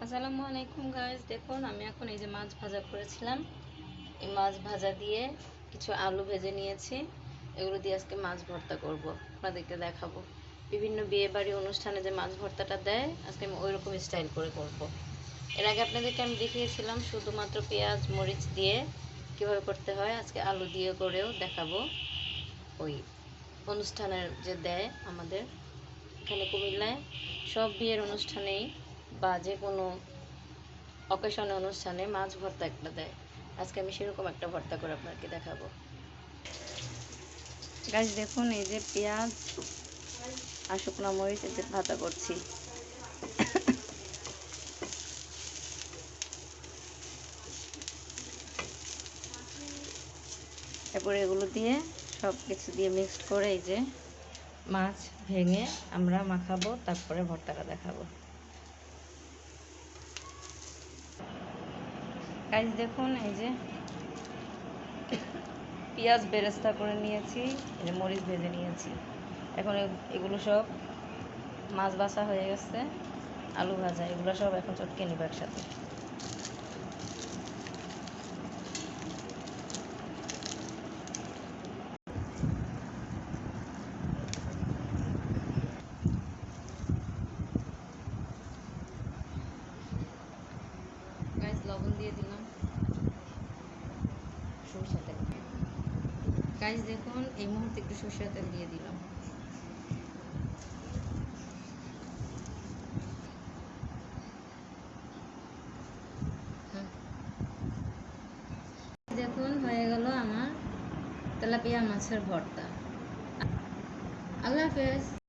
আসসালামু আলাইকুম গাইস, দেখুন আমি এখন এই যে মাছ ভাজা করেছিলাম। এই মাছ ভাজা দিয়ে কিছু আলু ভেজে নিয়েছি। এগুলো দিয়ে আজকে মাছ ভর্তা করব, আপনাদেরকে দেখাবো। বিভিন্ন বিয়ে বাড়ি অনুষ্ঠানে যে মাছ ভর্তাটা দেয়, আজকে আমি ওই রকম স্টাইল করে করব। এর আগে আপনাদেরকে আমি দেখিয়েছিলাম শুধুমাত্র পেঁয়াজ মরিচ দিয়ে কীভাবে করতে হয়। আজকে আলু দিয়ে করেও দেখাবো। ওই অনুষ্ঠানের যে দেয় আমাদের এখানে কুমিল্লায় সব বিয়ের অনুষ্ঠানেই বা যে কোনো অকেশনে অনুষ্ঠানে মাছ ভর্তা একটা দেয়। আজকে আমি সেরকম একটা ভর্তা করে আপনাকে দেখাবো। গাছ দেখুন, এই যে পেঁয়াজ আর শুকনো মরিচ এই যে ভাজা করছি। এরপরে এগুলো দিয়ে সব কিছু দিয়ে মিক্সড করে এই যে মাছ ভেঙে আমরা মাখাবো, তারপরে ভর্তাটা দেখাবো। গাছ দেখুন, এই যে পেঁয়াজ বেরেস্তা করে নিয়েছি, এই যে মরিচ ভেজে নিয়েছি। এখন এগুলো সব মাছ বাছা হয়ে গেছে, আলু ভাজা, এগুলো সব এখন চটকে নিব একসাথে। গাইস লবণ দিয়ে দিলাম, সরষের তেল। গাইস দেখুন, এই মুহূর্তে একটু সরষের তেল দিয়ে দিলাম। দেখুন হয়ে গেল আমার তেলাপিয়া মাছের ভর্তা। আল্লাহ হাফেজ।